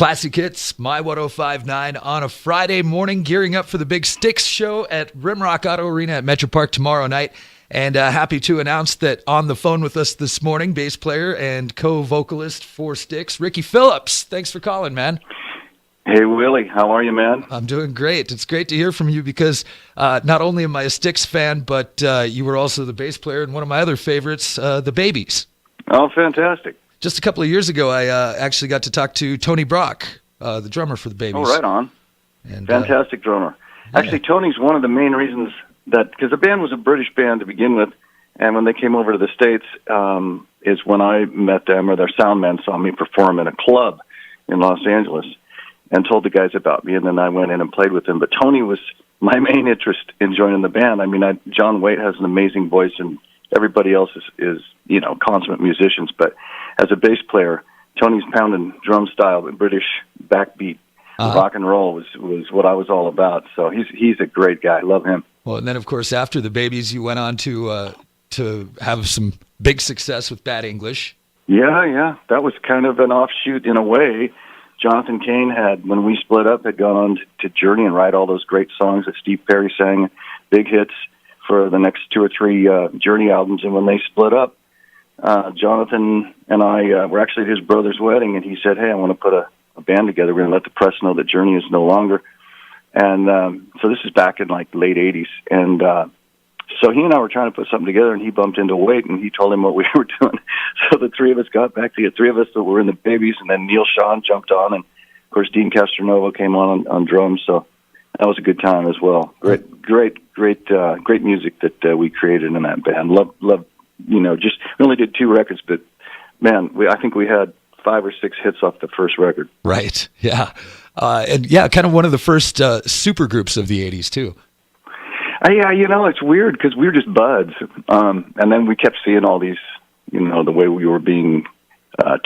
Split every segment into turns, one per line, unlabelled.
Classic Hits, My 1059 on a Friday morning, gearing up for the big Styx show at Rimrock Auto Arena at Metro Park tomorrow night. And happy to announce that on the phone with us this morning, bass player and co-vocalist for Styx, Ricky Phillips. Thanks for calling, man.
Hey, Willy. How are you, man?
I'm doing great. It's great to hear from you because not only am I a Styx fan, but you were also the bass player in one of my other favorites, the Babies.
Oh, fantastic.
Just a couple of years ago, I actually got to talk to Tony Brock, the drummer for the Babies.
Oh, right on.
And,
fantastic drummer.
Yeah.
Actually, Tony's one of the main reasons that, because the band was a British band to begin with, and when they came over to the States is when I met them, or their sound man saw me perform in a club in Los Angeles and told the guys about me, and then I went in and played with them. But Tony was my main interest in joining the band. I mean, John Waite has an amazing voice, and everybody else is consummate musicians. But as a bass player, Tony's pounding drum style, British backbeat, rock and roll was what I was all about. So he's a great guy. I love him.
Well, and then, of course, after the Babies, you went on to have some big success with Bad English.
Yeah. That was kind of an offshoot in a way. Jonathan Cain when we split up, had gone on to Journey and write all those great songs that Steve Perry sang, big hits for the next 2 or 3 Journey albums. And when they split up, Jonathan and I were actually at his brother's wedding, and he said, "Hey, I want to put a band together. We're going to let the press know that Journey is no longer." And so this is back in like late 80s. And so he and I were trying to put something together, and he bumped into Waite, and he told him what we were doing. So the three of us got back to the 3 of us that were in the Babies, and then Neil Sean jumped on, and of course Dean Castronova came on drums. So that was a good time as well. Great music that we created in that band. Love. Just we only did 2 records, but man, I think we had 5 or 6 hits off the first record.
Right. Yeah. And yeah, kind of one of the first super groups of the 80s too.
Yeah, it's weird because we were just buds. And then we kept seeing all these, the way we were being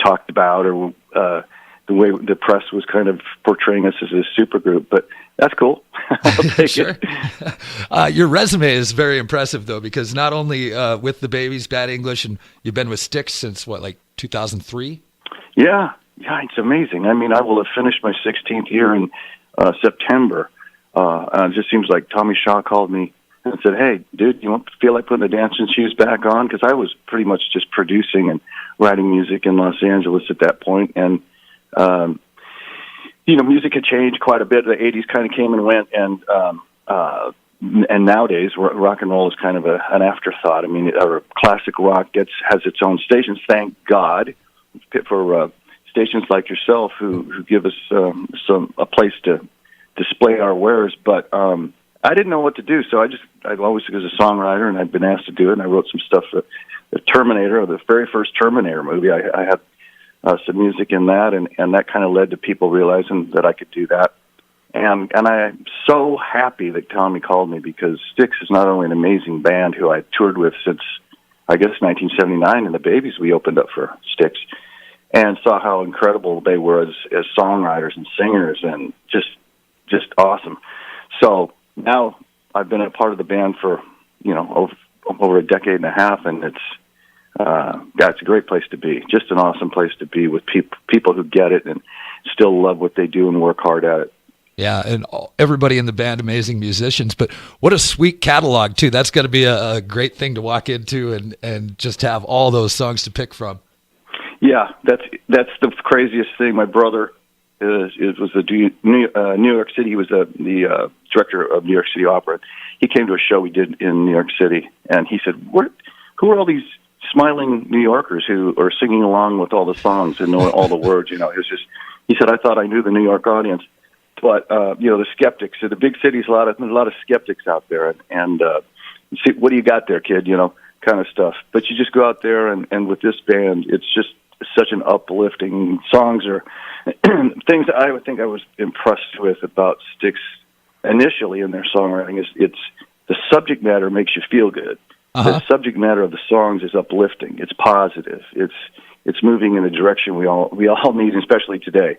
talked about, or the way the press was kind of portraying us as a super group. But that's cool. I'll take
Sure.
it.
Your resume is very impressive, though, because not only with the Babies, Bad English, and you've been with Styx since, 2003?
Yeah, it's amazing. I mean, I will have finished my 16th year in September. It just seems like Tommy Shaw called me and said, "Hey, dude, you feel like putting the dancing shoes back on?" Because I was pretty much just producing and writing music in Los Angeles at that point. And, music had changed quite a bit. The 80s kind of came and went, and nowadays rock and roll is kind of an afterthought. I mean, classic rock has its own stations, thank God, for stations like yourself who give us a place to display our wares. But I didn't know what to do, so I always was a songwriter, and I'd been asked to do it, and I wrote some stuff for the Terminator, or the very first Terminator movie. I had some music in that, and that kind of led to people realizing that I could do that. And I'm so happy that Tommy called me, because Styx is not only an amazing band who I toured with since, I guess, 1979, and the Babies we opened up for Styx, and saw how incredible they were as songwriters and singers, and just awesome. So now I've been a part of the band for, over a decade and a half, and it's a great place to be. Just an awesome place to be with people who get it and still love what they do and work hard at it.
Yeah, and everybody in the band, amazing musicians. But what a sweet catalog, too. That's got to be a great thing to walk into and just have all those songs to pick from. Yeah,
that's the craziest thing. My brother was New York City. He was the director of New York City Opera. He came to a show we did in New York City, and he said, "Who are all these smiling New Yorkers who are singing along with all the songs and know all the words?" It was just. He said, "I thought I knew the New York audience." But the skeptics, the big cities, a lot of skeptics out there, and see, what do you got there, kid? Kind of stuff. But you just go out there, and with this band, it's just such an uplifting. Songs are things that I would think I was impressed with about Styx initially in their songwriting. It's the subject matter makes you feel good. The subject matter of the songs is uplifting. It's positive. It's moving in a direction we all need, especially today.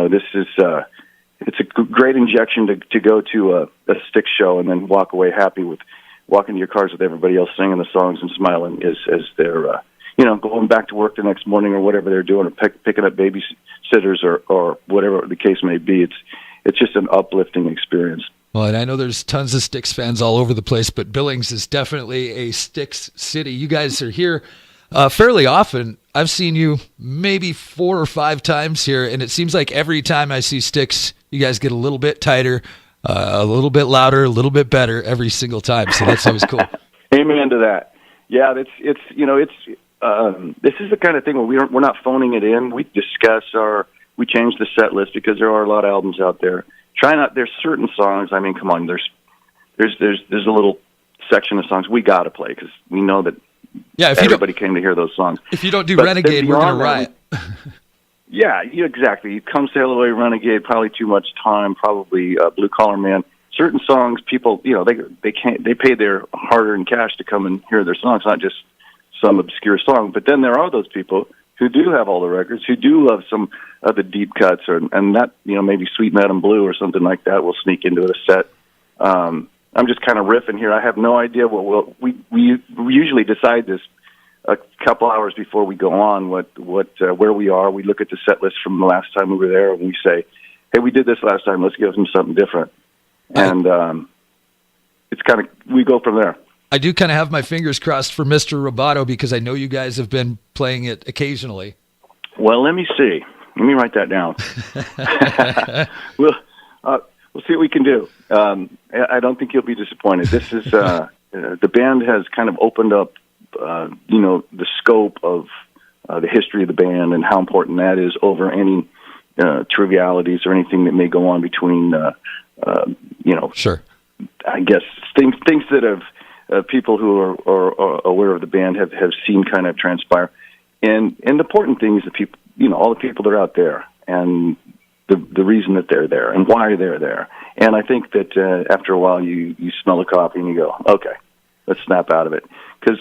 This is it's a great injection to go to a Styx show and then walk away happy with walking to your cars with everybody else singing the songs and smiling as they're going back to work the next morning or whatever they're doing, or picking up babysitters or whatever the case may be. It's just an uplifting experience.
Well, and I know there's tons of Styx fans all over the place, but Billings is definitely a Styx city. You guys are here fairly often. I've seen you maybe 4 or 5 times here, and it seems like every time I see Styx, you guys get a little bit tighter, a little bit louder, a little bit better every single time. So that's always cool.
Amen to that. Yeah, this is the kind of thing where we're not phoning it in. We change the set list because there are a lot of albums out there. There's certain songs. I mean, come on. There's a little section of songs we got to play because we know that everybody came to hear those songs.
If you don't do Renegade, we're going to riot.
Yeah, exactly. You Come Sail Away, Renegade, probably Too Much Time, probably Blue Collar Man. Certain songs, people, they pay their hard-earned cash to come and hear their songs, not just some obscure song. But then there are those people who do have all the records, who do love some of the deep cuts, and that, maybe Sweet Madam Blue or something like that will sneak into a set. I'm just kind of riffing here. I have no idea what we usually decide this a couple hours before we go on, where we are. We look at the set list from the last time we were there, and we say, hey, we did this last time, let's give them something different. And it's kind of, we go from there.
I do kind of have my fingers crossed for Mr. Roboto because I know you guys have been playing it occasionally.
Well, let me see. Let me write that down. We'll see what we can do. I don't think you'll be disappointed. This is the band has kind of opened up, the scope of the history of the band and how important that is over any trivialities or anything that may go on between,
Sure.
I guess things that have people who are aware of the band have seen kind of transpire. And the important thing is the people, all the people that are out there and the reason that they're there and why they're there. And I think that after a while you smell the coffee and you go, okay, let's snap out of it. Because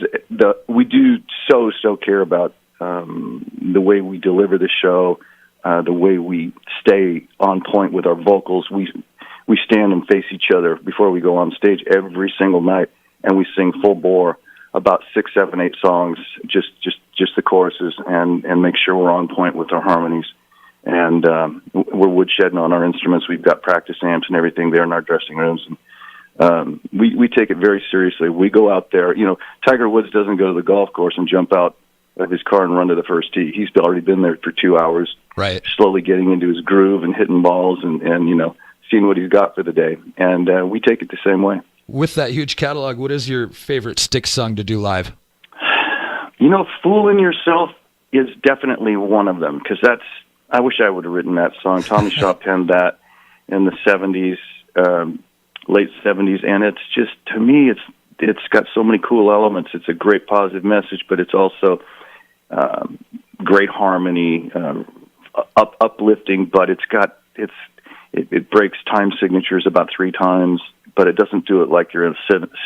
we do so care about the way we deliver the show, the way we stay on point with our vocals. We stand and face each other before we go on stage every single night, and we sing full bore about 6, 7, 8 songs, just the choruses, and make sure we're on point with our harmonies. And we're woodshedding on our instruments. We've got practice amps and everything there in our dressing rooms. And we take it very seriously. We go out there. Tiger Woods doesn't go to the golf course and jump out of his car and run to the first tee. He's already been there for 2 hours,
right?
Slowly getting into his groove and hitting balls and seeing what he's got for the day. And we take it the same way.
With that huge catalog, what is your favorite Styx song to do live?
Fooling Yourself is definitely one of them, because I wish I would have written that song. Tommy Shaw penned that in the 70s, late 70s, and it's just, to me, it's got so many cool elements. It's a great positive message, but it's also great harmony, uplifting, but it breaks time signatures about 3 times, but it doesn't do it like you're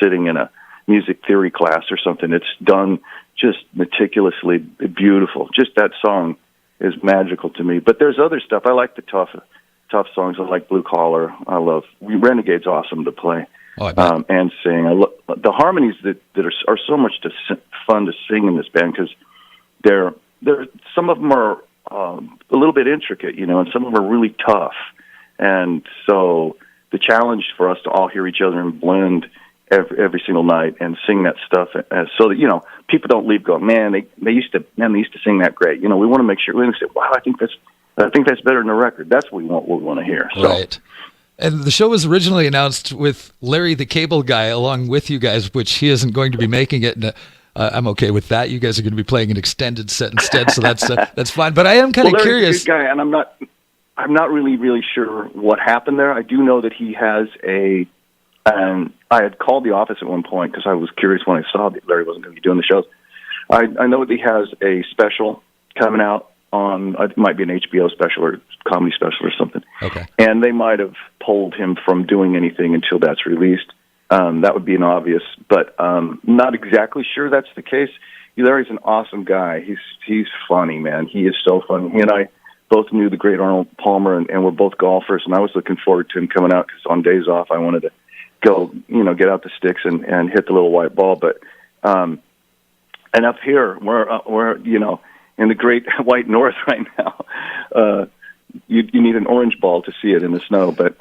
sitting in a music theory class or something. It's done just meticulously beautiful. Just that song is magical to me. But there's other stuff. I like the tough songs. I like Blue Collar. I love Renegade's awesome to play and sing. The harmonies that are so much fun to sing in this band, because they're some of them are a little bit intricate, and some of them are really tough. And so the challenge for us to all hear each other and blend every single night and sing that stuff, so that people don't leave going, man, they used to sing that great. We want to make sure we say, wow, I think that's better than the record. That's what we want to hear. So.
Right. And the show was originally announced with Larry the Cable Guy along with you guys, which he isn't going to be making it. And I'm okay with that. You guys are going to be playing an extended set instead, so that's fine. But I am kind of curious.
Larry's a good guy, and I'm not really sure what happened there. I do know that he has I had called the office at one point because I was curious when I saw that Larry wasn't going to be doing the shows. I know that he has a special coming out on, it might be an HBO special or comedy special or something.
Okay.
And they might have pulled him from doing anything until that's released. That would be an obvious, but not exactly sure that's the case. Larry's an awesome guy. He's funny, man. He is so funny. He and I both knew the great Arnold Palmer, and we're both golfers, and I was looking forward to him coming out because on days off I wanted to go, get out the sticks and hit the little white ball. But And up here, we're in the great white north right now. You need an orange ball to see it in the snow, but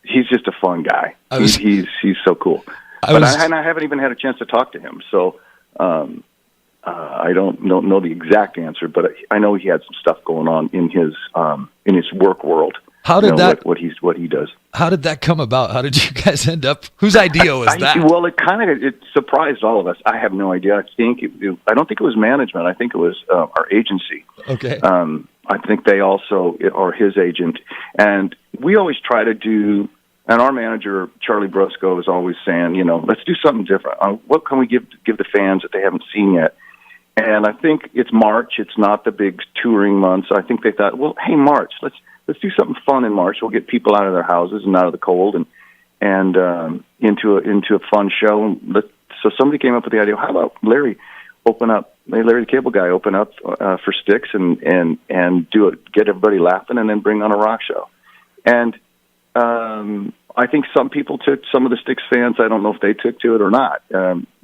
he's just a fun guy. He's so cool. I haven't even had a chance to talk to him, so I don't know the exact answer, but I know he had some stuff going on in his work world.
How did
what he does?
How did that come about? How did you guys end up? Whose idea was that?
Well, it surprised all of us. I have no idea. I don't think it was management. I think it was our agency.
Okay.
I think they also are his agent, and we always try to do. And our manager Charlie Brusco is always saying, let's do something different. What can we give the fans that they haven't seen yet? And I think it's March. It's not the big touring months. I think they thought, well, hey, March, let's do something fun in March. We'll get people out of their houses and out of the cold and into a fun show. So somebody came up with the idea. How about Larry the Cable Guy open up for Styx and get everybody laughing, and then bring on a rock show. And I think some of the Styx fans, I don't know if they took to it or not,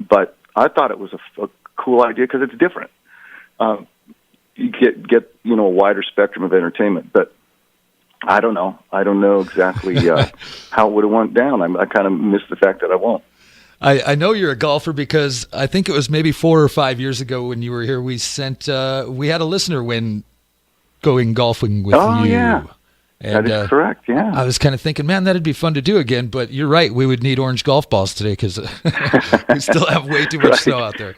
but I thought it was a cool idea because it's different. You get a wider spectrum of entertainment, but I don't know. I don't know exactly how it would have went down. I kind of miss the fact that I won't.
I know you're a golfer because I think it was maybe 4 or 5 years ago when you were here. We had a listener win going golfing with you.
Oh, yeah. And, that is correct, yeah.
I was kind of thinking, man, that'd be fun to do again, but you're right. We would need orange golf balls today because we still have way too much snow out there.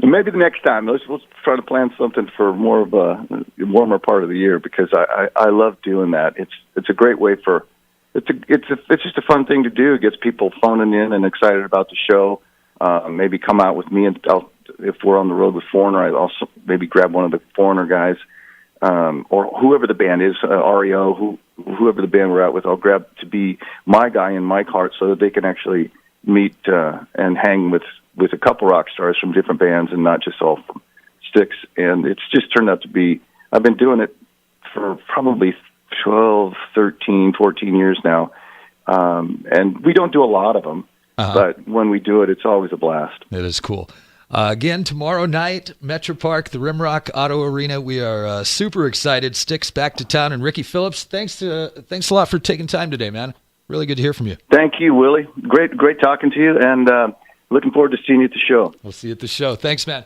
Maybe the next time. Let's try to plan something for more of a warmer part of the year, because I love doing that. It's a great way for it's just a fun thing to do. It gets people phoning in and excited about the show. Maybe come out with me, and if we're on the road with Foreigner, I'll also maybe grab one of the Foreigner guys, or whoever the band is, REO, whoever the band we're out with. I'll grab to be my guy in my cart so that they can actually meet and hang with a couple rock stars from different bands and not just all from Styx. And it's just turned out to be, I've been doing it for probably 12, 13, 14 years now. And we don't do a lot of them, but when we do it, it's always a blast. It
is cool. Again, tomorrow night, Metro Park, the Rimrock Auto Arena. We are super excited. Styx back to town. And Ricky Phillips, thanks a lot for taking time today, man. Really good to hear from you.
Thank you, Willie. Great talking to you. And, looking forward to seeing you at the show.
We'll see you at the show. Thanks, man.